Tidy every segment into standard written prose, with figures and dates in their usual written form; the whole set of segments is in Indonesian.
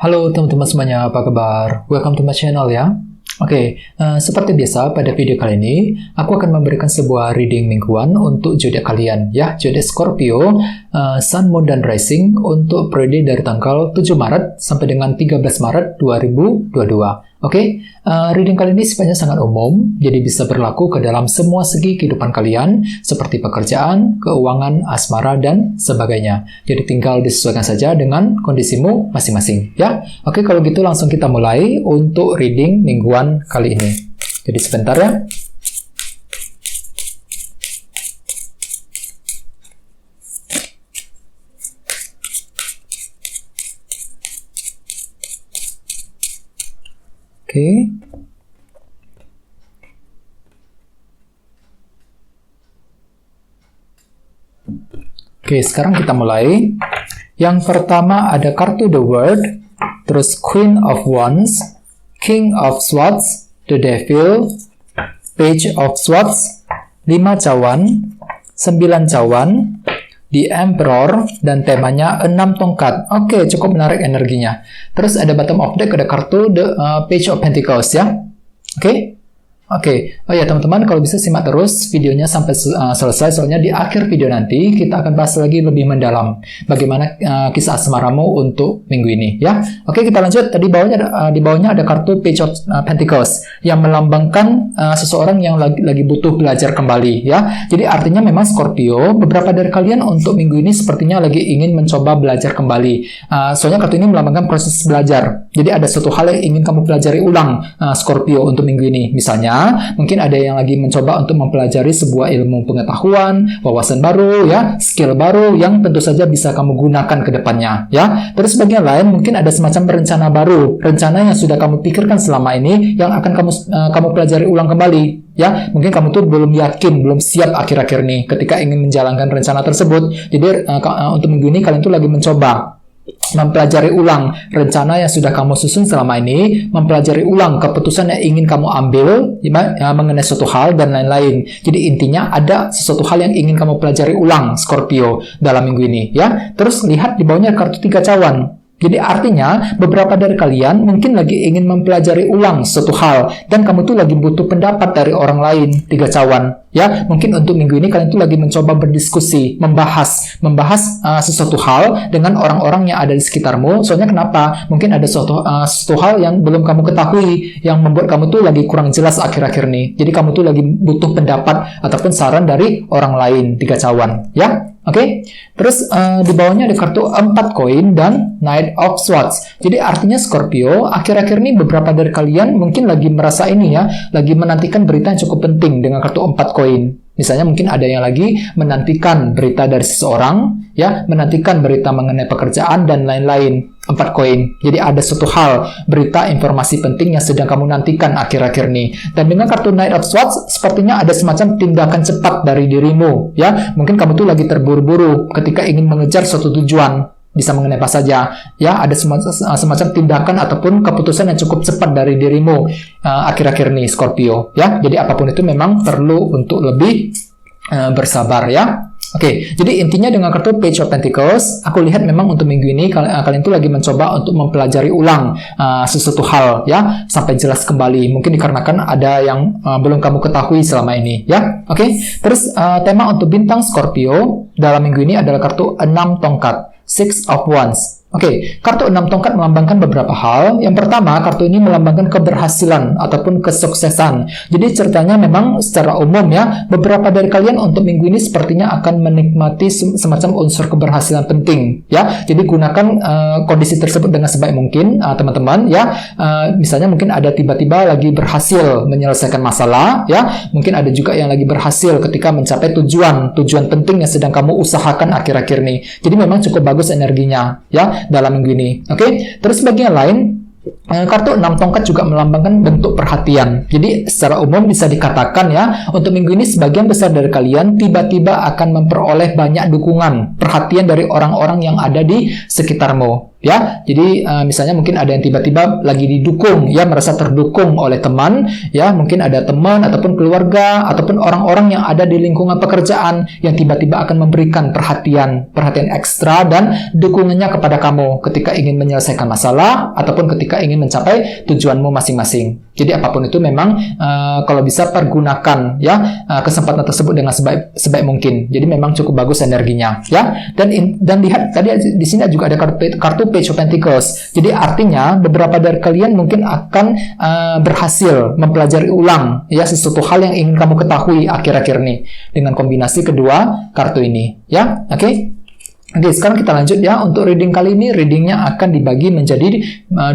Halo teman-teman semuanya, apa kabar? Welcome to my channel ya. Seperti biasa pada video kali ini, aku akan memberikan sebuah reading mingguan untuk zodiak kalian ya, zodiak Scorpio, Sun, Moon, dan Rising untuk periode dari tanggal 7 Maret sampai dengan 13 Maret 2022. Reading kali ini sifatnya sangat umum, jadi bisa berlaku ke dalam semua segi kehidupan kalian, seperti pekerjaan, keuangan, asmara, dan sebagainya. Jadi tinggal disesuaikan saja dengan kondisimu masing-masing, ya. Kalau gitu langsung kita mulai untuk reading mingguan kali ini. Jadi sebentar ya. Sekarang kita mulai. Yang pertama ada kartu The World, terus Queen of Wands, King of Swords, The Devil, Page of Swords, 5 cawan, 9 cawan, The Emperor, dan temanya 6 tongkat. Cukup menarik energinya. Terus ada bottom of deck, ada kartu The Page of Pentacles ya. Oh ya teman-teman, kalau bisa simak terus videonya sampai selesai, soalnya di akhir video nanti kita akan bahas lagi lebih mendalam bagaimana kisah asmaramu untuk minggu ini ya. Kita lanjut. Tadi di bawahnya ada kartu Page of Pentacles yang melambangkan seseorang yang lagi butuh belajar kembali ya. Jadi artinya memang Scorpio, beberapa dari kalian untuk minggu ini sepertinya lagi ingin mencoba belajar kembali. Soalnya kartu ini melambangkan proses belajar. Jadi ada suatu hal yang ingin kamu pelajari ulang, Scorpio, untuk minggu ini. Misalnya mungkin ada yang lagi mencoba untuk mempelajari sebuah ilmu pengetahuan, wawasan baru ya, skill baru yang tentu saja bisa kamu gunakan ke depannya ya. Terus bagian lain mungkin ada semacam rencana baru, rencana yang sudah kamu pikirkan selama ini yang akan kamu pelajari ulang kembali ya. Mungkin kamu tuh belum yakin, belum siap akhir-akhir ini ketika ingin menjalankan rencana tersebut. Jadi untuk minggu ini kalian tuh lagi mencoba mempelajari ulang rencana yang sudah kamu susun selama ini, mempelajari ulang keputusan yang ingin kamu ambil mengenai suatu hal dan lain-lain. Jadi intinya ada sesuatu hal yang ingin kamu pelajari ulang, Scorpio, dalam minggu ini ya. Terus lihat di bawahnya kartu 3 cawan. Jadi artinya beberapa dari kalian mungkin lagi ingin mempelajari ulang suatu hal dan kamu tuh lagi butuh pendapat dari orang lain, 3 cawan ya. Mungkin untuk minggu ini kalian tuh lagi mencoba berdiskusi, membahas sesuatu hal dengan orang-orang yang ada di sekitarmu. Soalnya kenapa? Mungkin ada suatu hal yang belum kamu ketahui yang membuat kamu tuh lagi kurang jelas akhir-akhir ini. Jadi kamu tuh lagi butuh pendapat ataupun saran dari orang lain, 3 cawan ya. Terus di bawahnya ada kartu 4 koin dan Knight of Swords. Jadi artinya Scorpio, akhir-akhir ini beberapa dari kalian mungkin lagi merasa ini ya, lagi menantikan berita yang cukup penting dengan kartu 4 koin. Misalnya mungkin ada yang lagi menantikan berita dari seseorang ya, menantikan berita mengenai pekerjaan dan lain-lain. 4 koin. Jadi ada suatu hal, berita, informasi penting yang sedang kamu nantikan akhir-akhir ini. Dan dengan kartu Knight of Swords, sepertinya ada semacam tindakan cepat dari dirimu ya. Mungkin kamu tuh lagi terburu-buru ketika ingin mengejar suatu tujuan. Bisa mengenai apa saja ya, ada semacam tindakan ataupun keputusan yang cukup cepat dari dirimu akhir-akhir ini, Scorpio ya. Jadi apapun itu memang perlu untuk lebih bersabar ya. Jadi intinya dengan kartu Page of Pentacles, aku lihat memang untuk minggu ini kalian tuh lagi mencoba untuk mempelajari ulang sesuatu hal ya, sampai jelas kembali. Mungkin dikarenakan ada yang belum kamu ketahui selama ini ya. Terus tema untuk bintang Scorpio dalam minggu ini adalah kartu 6 tongkat, 6 of Wands. Kartu 6 tongkat melambangkan beberapa hal. Yang pertama, kartu ini melambangkan keberhasilan ataupun kesuksesan. Jadi ceritanya memang secara umum ya, beberapa dari kalian untuk minggu ini sepertinya akan menikmati semacam unsur keberhasilan penting ya. Jadi gunakan kondisi tersebut dengan sebaik mungkin teman-teman ya. Misalnya mungkin ada tiba-tiba lagi berhasil menyelesaikan masalah ya. Mungkin ada juga yang lagi berhasil ketika mencapai tujuan penting yang sedang kamu usahakan akhir-akhir ini. Jadi memang cukup bagus energinya ya dalam minggu ini. Terus bagian lain, kartu 6 tongkat juga melambangkan bentuk perhatian. Jadi secara umum bisa dikatakan ya, untuk minggu ini sebagian besar dari kalian tiba-tiba akan memperoleh banyak dukungan, perhatian dari orang-orang yang ada di sekitarmu Ya, jadi misalnya mungkin ada yang tiba-tiba lagi didukung, ya, merasa terdukung oleh teman, ya, mungkin ada teman ataupun keluarga ataupun orang-orang yang ada di lingkungan pekerjaan yang tiba-tiba akan memberikan perhatian ekstra dan dukungannya kepada kamu ketika ingin menyelesaikan masalah ataupun ketika ingin mencapai tujuanmu masing-masing. Jadi apapun itu memang kalau bisa pergunakan, ya, kesempatan tersebut dengan sebaik mungkin. Jadi memang cukup bagus energinya, ya. Dan lihat tadi di sini juga ada kartu Page of Pentacles. Jadi artinya beberapa dari kalian mungkin akan berhasil mempelajari ulang, ya, sesuatu hal yang ingin kamu ketahui akhir-akhir ini dengan kombinasi kedua kartu ini, ya. Oke. Oke, sekarang kita lanjut, ya. Untuk reading kali ini, readingnya akan dibagi menjadi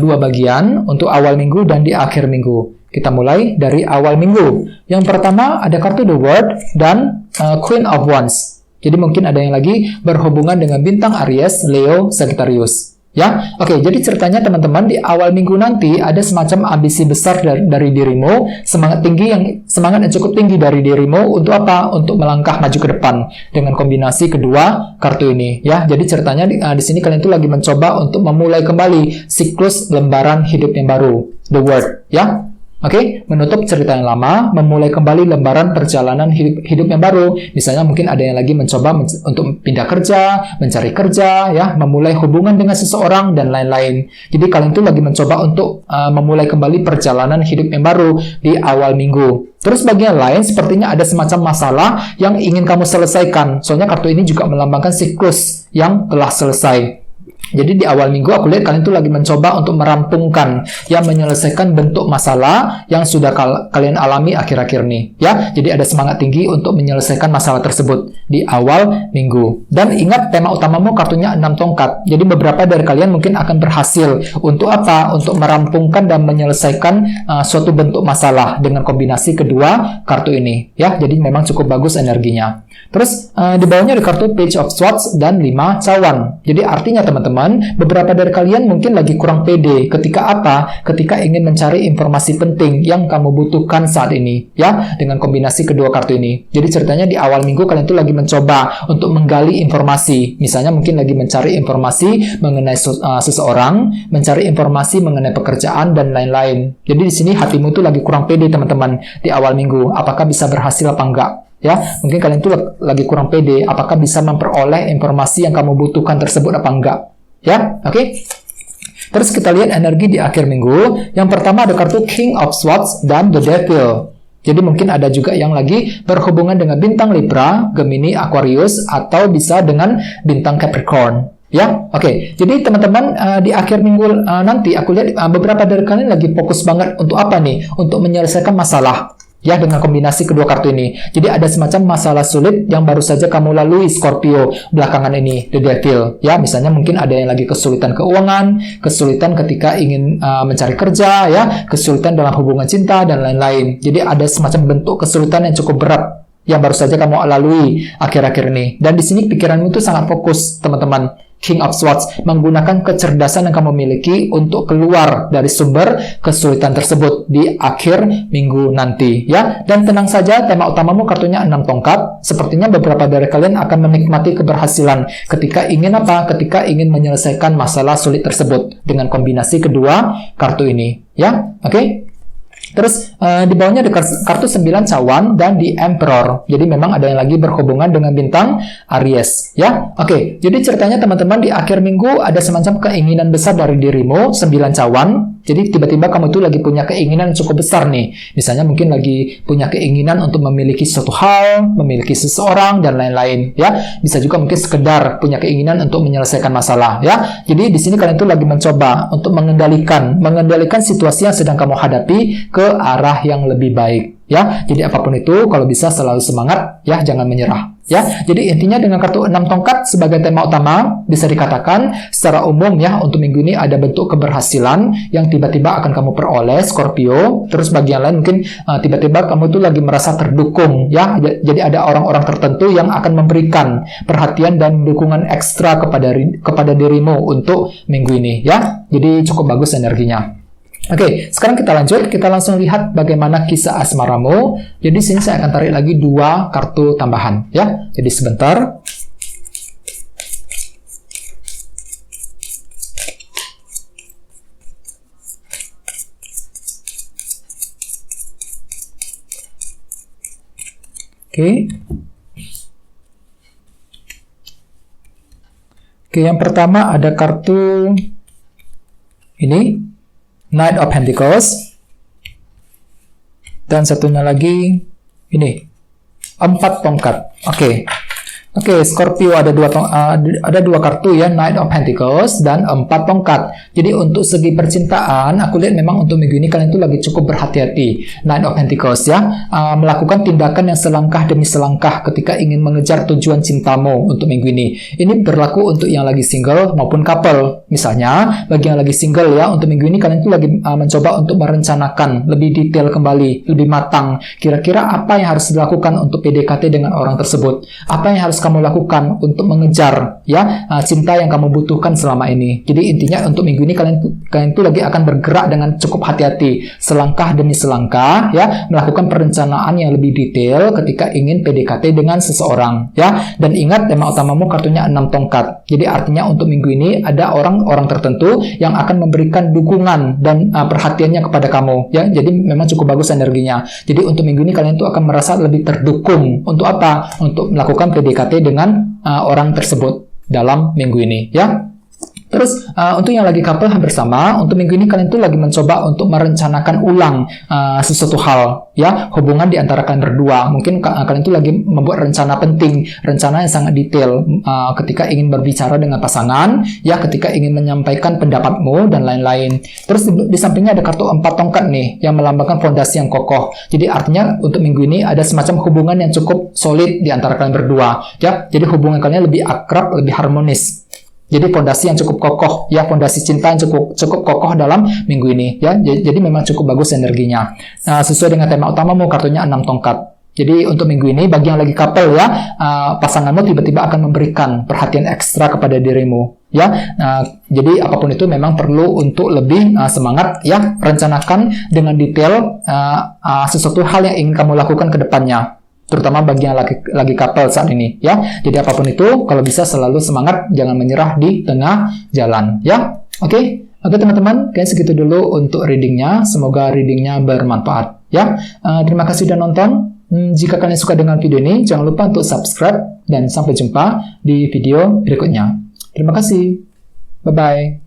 dua bagian untuk awal minggu dan di akhir minggu. Kita mulai dari awal minggu. Yang pertama ada kartu The World dan Queen of Wands. Jadi mungkin ada yang lagi berhubungan dengan bintang Aries, Leo, Sagittarius. Ya, oke. Jadi ceritanya teman-teman di awal minggu nanti ada semacam ambisi besar dari dirimu, semangat yang cukup tinggi dari dirimu untuk apa? Untuk melangkah maju ke depan dengan kombinasi kedua kartu ini. Ya, jadi ceritanya di sini kalian tuh lagi mencoba untuk memulai kembali siklus lembaran hidup yang baru, The World. Ya. Oke, menutup cerita yang lama, memulai kembali lembaran perjalanan hidup yang baru. Misalnya mungkin ada yang lagi mencoba untuk pindah kerja, mencari kerja, ya, memulai hubungan dengan seseorang dan lain-lain. Jadi kalian tuh lagi mencoba untuk memulai kembali perjalanan hidup yang baru di awal minggu. Terus bagian lain sepertinya ada semacam masalah yang ingin kamu selesaikan. Soalnya kartu ini juga melambangkan siklus yang telah selesai. Jadi di awal minggu aku lihat kalian tuh lagi mencoba untuk merampungkan, ya, menyelesaikan bentuk masalah yang sudah kalian alami akhir-akhir ini, ya. Jadi ada semangat tinggi untuk menyelesaikan masalah tersebut di awal minggu. Dan ingat tema utamamu kartunya 6 tongkat. Jadi beberapa dari kalian mungkin akan berhasil untuk apa? Untuk merampungkan dan menyelesaikan suatu bentuk masalah dengan kombinasi kedua kartu ini, ya. Jadi memang cukup bagus energinya. Terus di bawahnya ada kartu Page of Swords dan 5 cawan. Jadi artinya teman-teman, beberapa dari kalian mungkin lagi kurang pede ketika apa? Ketika ingin mencari informasi penting yang kamu butuhkan saat ini, ya, dengan kombinasi kedua kartu ini. Jadi ceritanya di awal minggu kalian tuh lagi mencoba untuk menggali informasi. Misalnya mungkin lagi mencari informasi mengenai seseorang, mencari informasi mengenai pekerjaan dan lain-lain. Jadi di sini hatimu tuh lagi kurang pede teman-teman di awal minggu. Apakah bisa berhasil apa enggak? Ya, mungkin kalian tuh lagi kurang pede. Apakah bisa memperoleh informasi yang kamu butuhkan tersebut apa enggak? Ya, oke. Terus kita lihat energi di akhir minggu. Yang pertama ada kartu King of Swords dan The Devil. Jadi mungkin ada juga yang lagi berhubungan dengan bintang Libra, Gemini, Aquarius, atau bisa dengan bintang Capricorn. Ya, oke. Jadi teman-teman di akhir minggu nanti aku lihat beberapa dari kalian lagi fokus banget untuk apa nih? Untuk menyelesaikan masalah. Ya, dengan kombinasi kedua kartu ini. Jadi ada semacam masalah sulit yang baru saja kamu lalui Scorpio belakangan ini, The Devil. Ya, misalnya mungkin ada yang lagi kesulitan keuangan, kesulitan ketika ingin mencari kerja, ya, kesulitan dalam hubungan cinta dan lain-lain. Jadi ada semacam bentuk kesulitan yang cukup berat yang baru saja kamu lalui akhir-akhir ini. Dan di sini pikiranmu itu sangat fokus, teman-teman. King of Swords menggunakan kecerdasan yang kamu miliki untuk keluar dari sumber kesulitan tersebut di akhir minggu nanti, ya. Dan tenang saja, tema utamamu kartunya 6 tongkat. Sepertinya beberapa dari kalian akan menikmati keberhasilan ketika ingin apa? Ketika ingin menyelesaikan masalah sulit tersebut dengan kombinasi kedua kartu ini, ya. Oke. Terus di bawahnya ada kartu 9 cawan dan di Emperor. Jadi memang ada yang lagi berhubungan dengan bintang Aries, ya. Oke, jadi ceritanya teman-teman di akhir minggu ada semacam keinginan besar dari dirimu, 9 cawan. Jadi tiba-tiba kamu tuh lagi punya keinginan cukup besar nih. Misalnya mungkin lagi punya keinginan untuk memiliki suatu hal, memiliki seseorang dan lain-lain, ya. Bisa juga mungkin sekedar punya keinginan untuk menyelesaikan masalah, ya. Jadi di sini kalian tuh lagi mencoba untuk mengendalikan situasi yang sedang kamu hadapi ke arah yang lebih baik, ya. Jadi apapun itu, kalau bisa selalu semangat, ya, jangan menyerah. Ya, jadi intinya dengan kartu 6 tongkat sebagai tema utama, bisa dikatakan secara umum, ya, untuk minggu ini ada bentuk keberhasilan yang tiba-tiba akan kamu peroleh, Scorpio. Terus bagian lain mungkin tiba-tiba kamu tuh lagi merasa terdukung, ya. Jadi ada orang-orang tertentu yang akan memberikan perhatian dan dukungan ekstra kepada dirimu untuk minggu ini, ya. Jadi cukup bagus energinya. Oke, sekarang kita lanjut. Kita langsung lihat bagaimana kisah asmaramu. Jadi sini saya akan tarik lagi 2 kartu tambahan, ya. Jadi sebentar. Oke. Oke, yang pertama ada kartu ini, Knight of Pentacles. Dan satunya lagi ini, 4 tongkat. Oke, Scorpio ada dua kartu ya, Knight of Pentacles dan 4 tongkat. Jadi untuk segi percintaan, aku lihat memang untuk minggu ini kalian itu lagi cukup berhati-hati. Knight of Pentacles ya, melakukan tindakan yang selangkah demi selangkah ketika ingin mengejar tujuan cintamu untuk minggu ini. Ini berlaku untuk yang lagi single maupun couple. Misalnya, bagi yang lagi single ya, untuk minggu ini kalian itu lagi mencoba untuk merencanakan lebih detail kembali, lebih matang. Kira-kira apa yang harus dilakukan untuk PDKT dengan orang tersebut? Apa yang harus kamu lakukan untuk mengejar ya cinta yang kamu butuhkan selama ini. Jadi intinya untuk minggu ini kalian itu lagi akan bergerak dengan cukup hati-hati, selangkah demi selangkah ya, melakukan perencanaan yang lebih detail ketika ingin PDKT dengan seseorang ya. Dan ingat tema utamamu kartunya 6 tongkat. Jadi artinya untuk minggu ini ada orang-orang tertentu yang akan memberikan dukungan dan perhatiannya kepada kamu ya. Jadi memang cukup bagus energinya. Jadi untuk minggu ini kalian itu akan merasa lebih terdukung. Untuk apa? Untuk melakukan PDKT dengan orang tersebut dalam minggu ini ya. Terus untuk yang lagi couple hampir sama, untuk minggu ini kalian tuh lagi mencoba untuk merencanakan ulang sesuatu hal ya, hubungan di antara kalian berdua. Mungkin kalian tuh lagi membuat rencana penting, rencana yang sangat detail ketika ingin berbicara dengan pasangan ya, ketika ingin menyampaikan pendapatmu dan lain-lain. Terus di sampingnya ada kartu 4 tongkat nih yang melambangkan fondasi yang kokoh. Jadi artinya untuk minggu ini ada semacam hubungan yang cukup solid di antara kalian berdua ya. Jadi hubungan kalian lebih akrab, lebih harmonis. Jadi fondasi yang cukup kokoh ya, fondasi cinta yang cukup kokoh dalam minggu ini ya. Jadi memang cukup bagus energinya. Sesuai dengan tema utamamu kartunya 6 tongkat. Jadi untuk minggu ini bagi yang lagi couple ya, pasanganmu tiba-tiba akan memberikan perhatian ekstra kepada dirimu ya. Jadi apapun itu memang perlu untuk lebih semangat ya, rencanakan dengan detail sesuatu hal yang ingin kamu lakukan ke depannya. Terutama bagi yang lagi couple saat ini ya. Jadi apapun itu kalau bisa selalu semangat, jangan menyerah di tengah jalan ya. Oke teman-teman, kayaknya segitu dulu untuk readingnya. Semoga readingnya bermanfaat ya. Terima kasih sudah nonton. Jika kalian suka dengan video ini, jangan lupa untuk subscribe dan sampai jumpa di video berikutnya. Terima kasih. Bye bye.